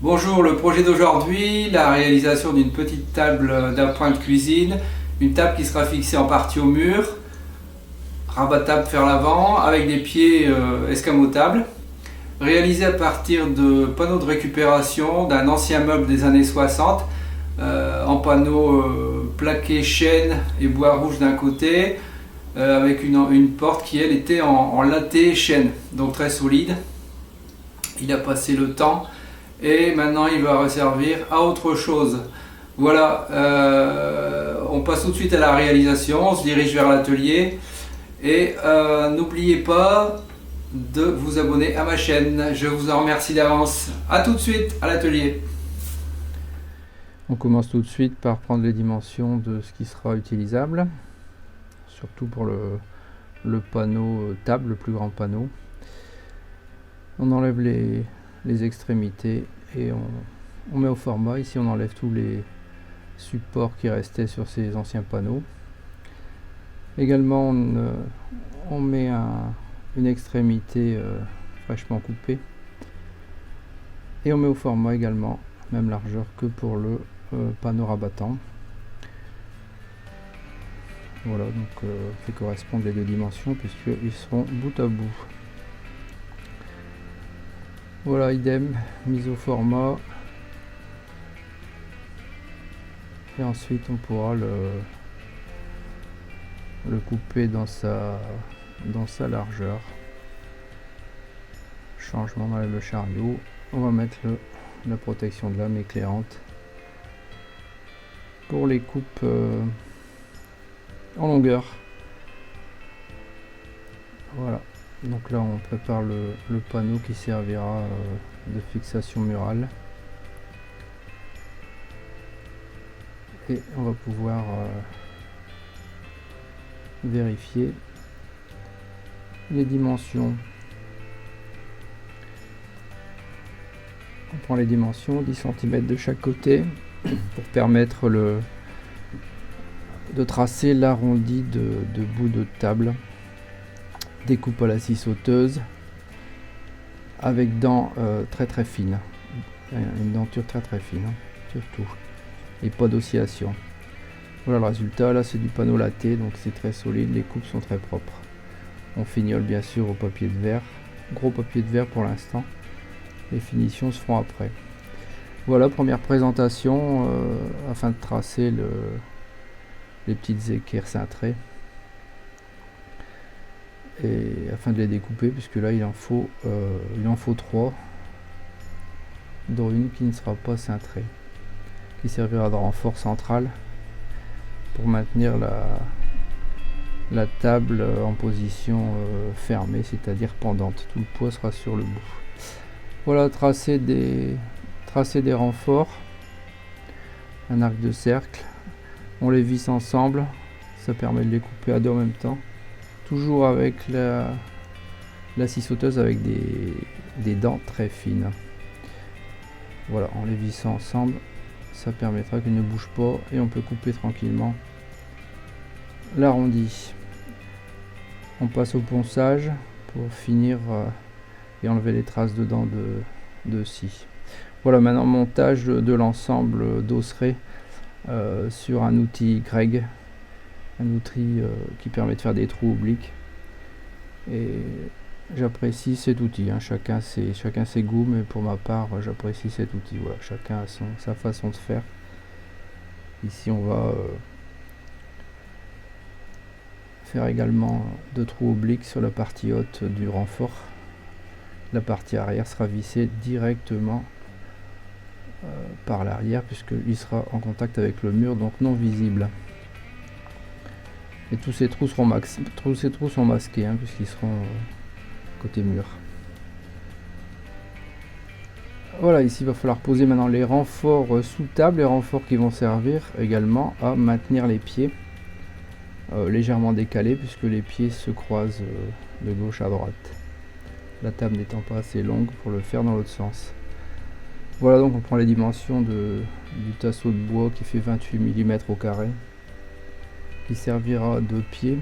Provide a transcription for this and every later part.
Bonjour, le projet d'aujourd'hui, la réalisation d'une petite table d'appoint de cuisine, une table qui sera fixée en partie au mur, rabattable vers l'avant avec des pieds escamotables, réalisée à partir de panneaux de récupération d'un ancien meuble des années 60 en panneaux plaqués chêne et bois rouge d'un côté, avec une porte qui elle était en latté chêne, donc très solide. Il a passé le temps et maintenant il va resservir à autre chose. Voilà, on passe tout de suite à la réalisation, on se dirige vers l'atelier et n'oubliez pas de vous abonner à ma chaîne, je vous en remercie d'avance. A tout de suite à l'atelier. On commence tout de suite par prendre les dimensions de ce qui sera utilisable, surtout pour le panneau table, le plus grand panneau. On enlève les extrémités et on met au format. Ici on enlève tous les supports qui restaient sur ces anciens panneaux. Également on met une extrémité fraîchement coupée et on met au format également, même largeur que pour le panneau rabattant. Voilà, donc fait correspondre les deux dimensions puisqu'ils seront bout à bout. Voilà, idem, mise au format. Et ensuite on pourra le couper dans sa largeur. Changement, on enlève le chariot. On va mettre la protection de lame éclairante pour les coupes en longueur. Voilà, donc là on prépare le panneau qui servira de fixation murale et on va pouvoir vérifier les dimensions. On prend les dimensions, 10 cm de chaque côté pour permettre de tracer l'arrondi de bout de table. Découpe à la scie sauteuse avec dents très fines, une denture très fine surtout, et pas d'oscillation. Voilà le résultat. Là c'est du panneau latté, donc c'est très solide, les coupes sont très propres. On fignole bien sûr au papier de verre, gros papier de verre pour l'instant, les finitions se feront après. Voilà, première présentation afin de tracer les petites équerres cintrées et afin de les découper, puisque là il en faut 3, dont une qui ne sera pas cintrée, qui servira de renfort central pour maintenir la table en position fermée, c'est-à-dire pendante. Tout le poids sera sur le bout. Voilà, tracer des renforts, un arc de cercle, on les visse ensemble, ça permet de les couper à deux en même temps, toujours avec la scie sauteuse avec des dents très fines. Voilà, en les vissant ensemble, ça permettra qu'ils ne bougent pas et on peut couper tranquillement l'arrondi. On passe au ponçage pour finir et enlever les traces de dents de scie. Voilà, maintenant montage de l'ensemble d'osserets sur un outil Greg, un outil qui permet de faire des trous obliques, et j'apprécie cet outil, hein. Chacun ses goûts, mais pour ma part j'apprécie cet outil. Voilà, chacun a sa façon de faire. Ici on va faire également 2 trous obliques sur la partie haute du renfort. La partie arrière sera vissée directement par l'arrière, puisqu'il sera en contact avec le mur, donc non visible. Et tous ces trous seront masqués, hein, puisqu'ils seront côté mur. Voilà, ici il va falloir poser maintenant les renforts sous table, les renforts qui vont servir également à maintenir les pieds légèrement décalés, puisque les pieds se croisent de gauche à droite, la table n'étant pas assez longue pour le faire dans l'autre sens. Voilà, donc on prend les dimensions du tasseau de bois qui fait 28 mm au carré, qui servira de pied.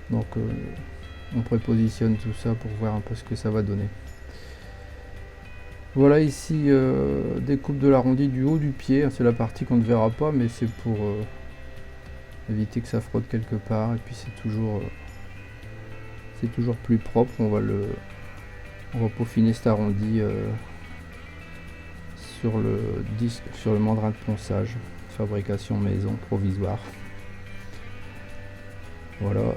Donc on prépositionne tout ça pour voir un peu ce que ça va donner. Voilà ici découpe de l'arrondi du haut du pied, c'est la partie qu'on ne verra pas, mais c'est pour éviter que ça frotte quelque part, et puis c'est toujours plus propre. On va peaufiner cet arrondi sur le disque, sur le mandrin de ponçage, fabrication maison provisoire. Voilà,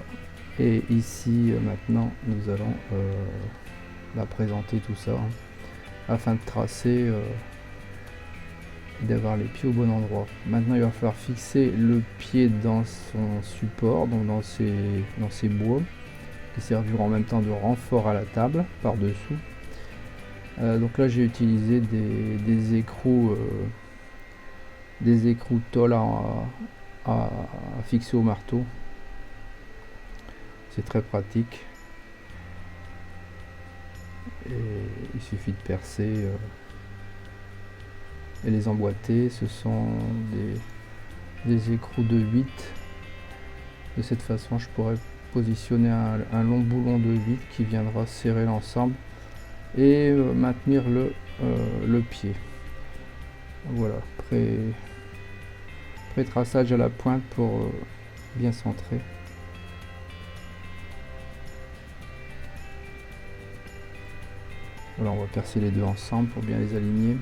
et ici maintenant nous allons présenter tout ça, hein, afin de tracer et d'avoir les pieds au bon endroit. Maintenant il va falloir fixer le pied dans son support, donc dans ses bois, qui serviront en même temps de renfort à la table par dessous. Donc là j'ai utilisé des écrous tôle à fixer au marteau. C'est très pratique, et il suffit de percer et les emboîter. Ce sont des écrous de 8. De cette façon je pourrais positionner un long boulon de 8 qui viendra serrer l'ensemble et maintenir le pied. Voilà, pré-traçage à la pointe pour bien centrer. Voilà, on va percer les deux ensemble pour bien les aligner.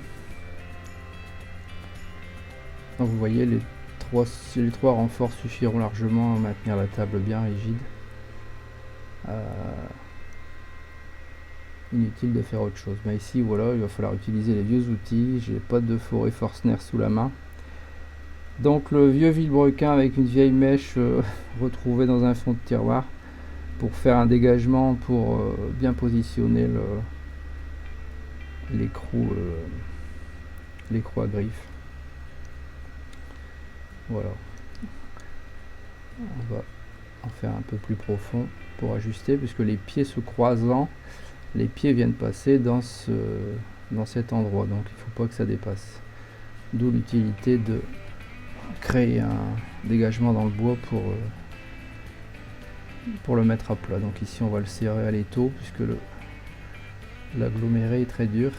Donc vous voyez, les trois renforts suffiront largement à maintenir la table bien rigide. Inutile de faire autre chose. Mais ici, voilà, il va falloir utiliser les vieux outils. J'ai pas de forêt Forstner sous la main. Donc le vieux vilebrequin avec une vieille mèche retrouvée dans un fond de tiroir pour faire un dégagement, pour bien positionner l'écrou à griffes. Voilà, on va en faire un peu plus profond pour ajuster, puisque les pieds se croisant, les pieds viennent passer dans cet endroit, donc il ne faut pas que ça dépasse, d'où l'utilité de créer un dégagement dans le bois pour le mettre à plat. Donc ici on va le serrer à l'étau, puisque l'aggloméré est très dur,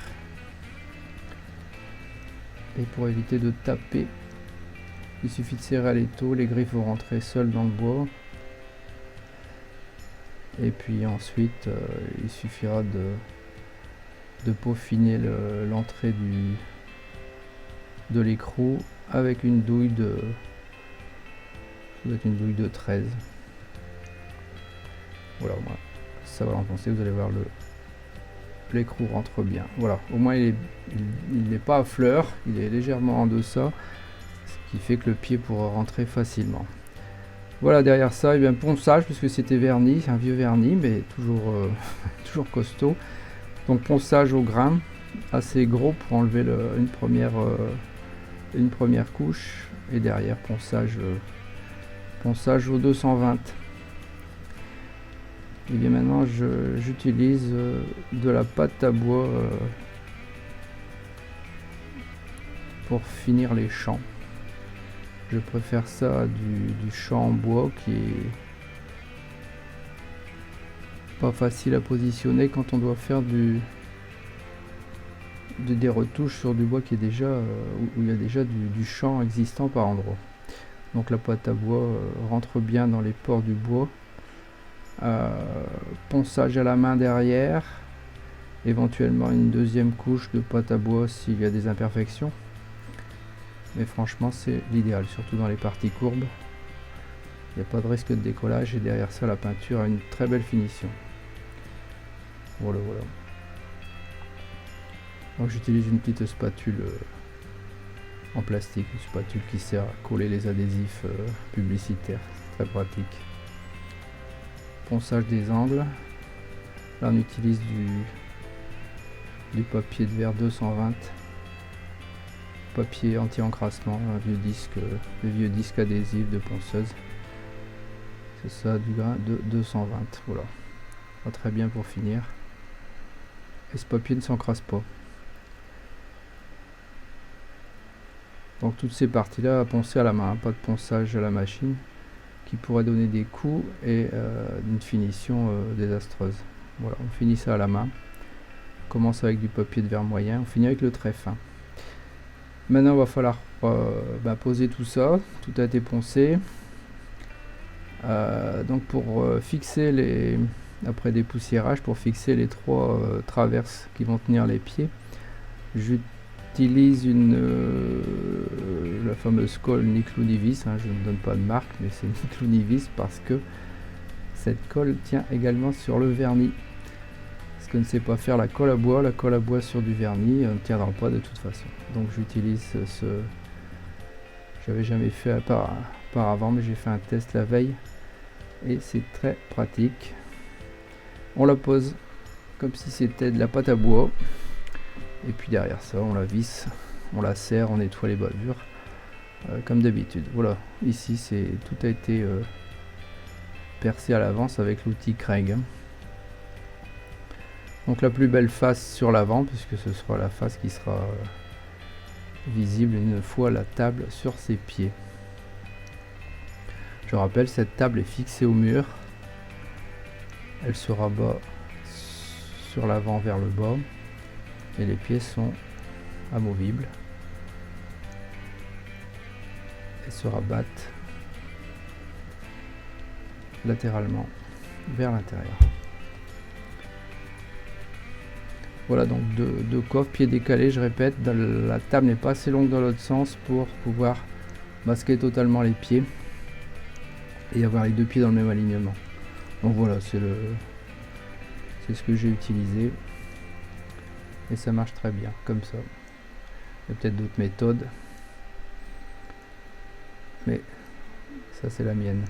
et pour éviter de taper, il suffit de serrer à l'étau. Les griffes vont rentrer seules dans le bois, et puis ensuite il suffira de peaufiner l'entrée de l'écrou avec une douille de 13. Voilà, ça va l'enfoncer, vous allez voir, l'écrou rentre bien. Voilà, au moins il n'est pas à fleur, il est légèrement en deçà, ce qui fait que le pied pourra rentrer facilement. Voilà, derrière ça, et bien ponçage, puisque c'était verni, un vieux vernis, mais toujours costaud. Donc ponçage au grain, assez gros pour enlever une première couche, et derrière ponçage au 220. Et bien maintenant j'utilise de la pâte à bois pour finir les champs. Je préfère ça à du champ en bois, qui est pas facile à positionner quand on doit faire des retouches sur du bois qui est déjà où il y a déjà du champ existant par endroit. Donc la pâte à bois rentre bien dans les pores du bois. Ponçage à la main derrière, éventuellement une deuxième couche de pâte à bois s'il y a des imperfections, mais franchement c'est l'idéal, surtout dans les parties courbes. Il n'y a pas de risque de décollage, et derrière ça la peinture a une très belle finition. Voilà. Donc j'utilise une petite spatule en plastique, une spatule qui sert à coller les adhésifs publicitaires, très pratique. Ponçage des angles, là on utilise du papier de verre 220, papier anti-encrassement, un vieux disque, le vieux disque adhésif de ponceuse. C'est ça, du grain de 220, voilà, pas très bien pour finir, et ce papier ne s'encrasse pas. Donc toutes ces parties là à poncer à la main, pas de ponçage à la machine, qui pourrait donner des coups et une finition désastreuse. Voilà, on finit ça à la main. commence avec du papier de verre moyen, on finit avec le très fin. Maintenant il va falloir poser tout ça, tout a été poncé. Donc pour fixer les, après dépoussiérage, pour fixer les 3 traverses qui vont tenir les pieds, j'utilise la fameuse colle Niclou-Nivis, hein, je ne donne pas de marque, mais c'est Niclou-Nivis parce que cette colle tient également sur le vernis. Ce que ne sait pas faire la colle à bois sur du vernis ne tiendra pas de toute façon. Donc j'utilise j'avais jamais fait auparavant, mais j'ai fait un test la veille et c'est très pratique. On la pose comme si c'était de la pâte à bois et puis derrière ça on la visse, on la serre, on nettoie les bavures comme d'habitude. Voilà, ici tout a été percé à l'avance avec l'outil Craig. Donc la plus belle face sur l'avant, puisque ce sera la face qui sera visible une fois la table sur ses pieds. Je rappelle, cette table est fixée au mur. Elle se rabat sur l'avant vers le bas et les pieds sont amovibles. Elles se rabattent latéralement vers l'intérieur. Voilà, donc deux coffres, pieds décalés, je répète, la table n'est pas assez longue dans l'autre sens pour pouvoir masquer totalement les pieds et avoir les 2 pieds dans le même alignement. Donc voilà, c'est ce que j'ai utilisé et ça marche très bien comme ça. Il y a peut-être d'autres méthodes, mais ça c'est la mienne.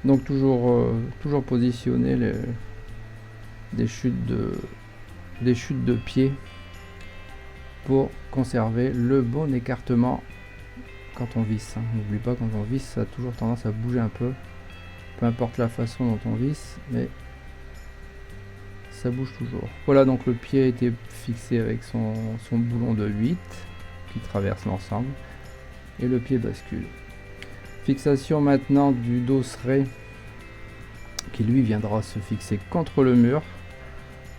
Donc toujours positionner des chutes de pieds pour conserver le bon écartement quand on visse. N'oublie pas, quand on visse, ça a toujours tendance à bouger un peu importe la façon dont on visse, mais ça bouge toujours. Voilà, donc le pied a été fixé avec son boulon de 8 qui traverse l'ensemble et le pied bascule. Fixation maintenant du dosseret qui lui viendra se fixer contre le mur.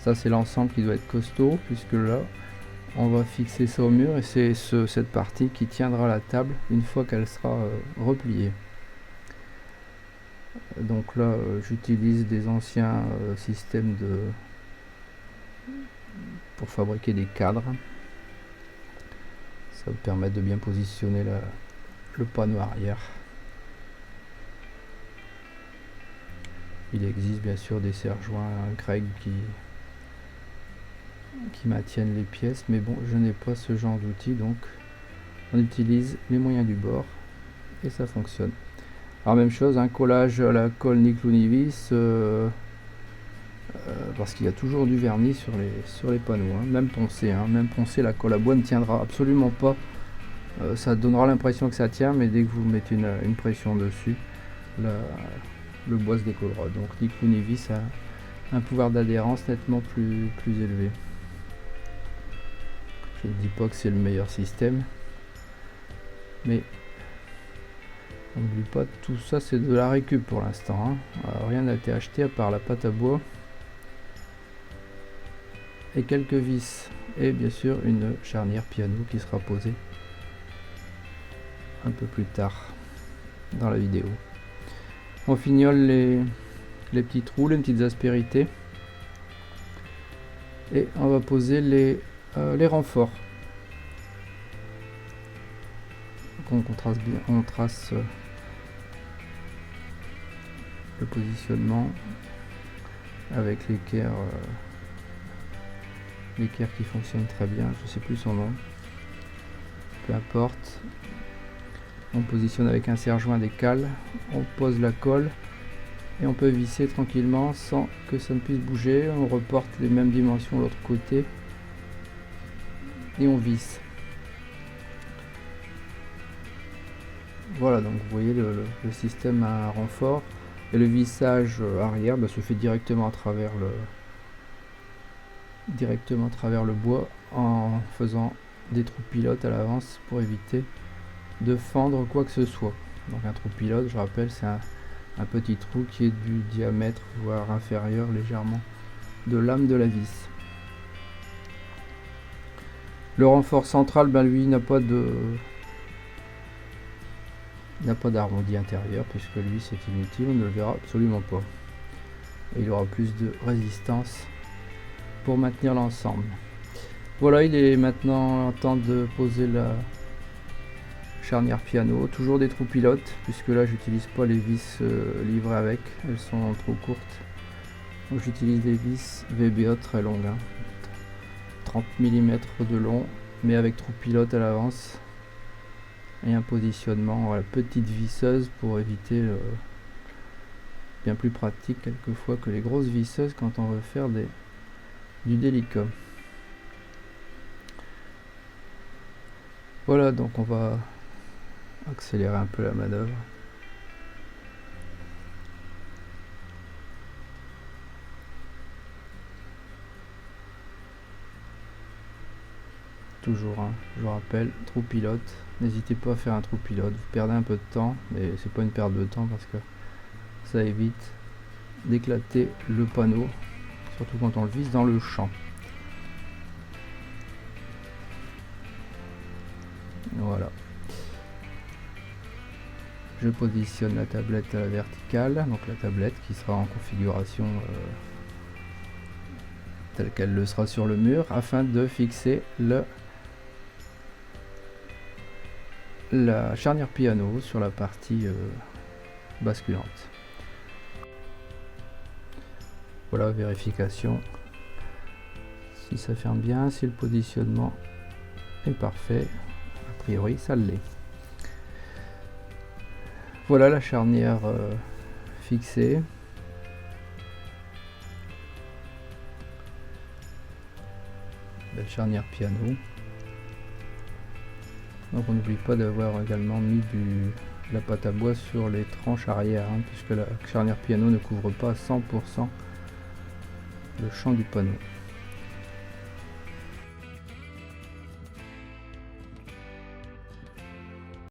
Ça c'est l'ensemble qui doit être costaud, puisque là on va fixer ça au mur et c'est cette partie qui tiendra la table une fois qu'elle sera repliée. Donc là j'utilise des anciens systèmes pour fabriquer des cadres. Ça me permet de bien positionner le panneau arrière. Il existe bien sûr des serre-joints Craig qui maintiennent les pièces, mais bon, je n'ai pas ce genre d'outil, donc on utilise les moyens du bord et ça fonctionne. Alors même chose, un collage à la colle Niclou-Nivis, parce qu'il y a toujours du vernis sur les panneaux, hein. Même poncé, la colle à bois ne tiendra absolument pas. Ça donnera l'impression que ça tient, mais dès que vous mettez une pression dessus, le bois se décollera. Donc Niclou-Nivis a un pouvoir d'adhérence nettement plus élevé. Je ne dis pas que c'est le meilleur système, mais on n'oublie pas, tout ça c'est de la récup pour l'instant, hein. Rien n'a été acheté à part la pâte à bois et quelques vis et bien sûr une charnière piano qui sera posée un peu plus tard dans la vidéo. On fignole les petits trous, les petites aspérités et on va poser les renforts. Donc on trace le positionnement avec l'équerre qui fonctionne très bien, je sais plus son nom, peu importe. On positionne avec un serre-joint des cales, on pose la colle et on peut visser tranquillement sans que ça ne puisse bouger. On reporte les mêmes dimensions de l'autre côté et on visse. Voilà, donc vous voyez le système a un renfort et le vissage arrière se fait directement à travers le bois en faisant des trous pilotes à l'avance pour éviter de fendre quoi que ce soit. Donc un trou pilote, je rappelle, c'est un petit trou qui est du diamètre voire inférieur légèrement de l'âme de la vis. Le renfort central, ben lui n'a pas d'arrondi intérieur puisque lui c'est inutile, on ne le verra absolument pas. Et il aura plus de résistance pour maintenir l'ensemble. Voilà, il est maintenant temps de poser la charnière piano, toujours des trous pilotes puisque là j'utilise pas les vis livrées avec, elles sont trop courtes, donc j'utilise des vis VBA très longues, 30 mm de long mais avec trou pilote à l'avance et un positionnement, voilà, petite visseuse pour éviter bien plus pratique quelquefois que les grosses visseuses quand on veut faire du délicat. Voilà, donc on va accélérer un peu la manœuvre. Toujours, hein, je vous rappelle, trou pilote. N'hésitez pas à faire un trou pilote. Vous perdez un peu de temps, mais c'est pas une perte de temps parce que ça évite d'éclater le panneau, surtout quand on le vise dans le champ. Voilà. Je positionne la tablette à la verticale, donc la tablette qui sera en configuration telle qu'elle le sera sur le mur, afin de fixer la charnière piano sur la partie basculante. Voilà, vérification si ça ferme bien, si le positionnement est parfait. A priori ça l'est. Voilà la charnière fixée. Belle charnière piano. Donc on n'oublie pas d'avoir également mis de la pâte à bois sur les tranches arrière, puisque la charnière piano ne couvre pas à 100% le champ du panneau.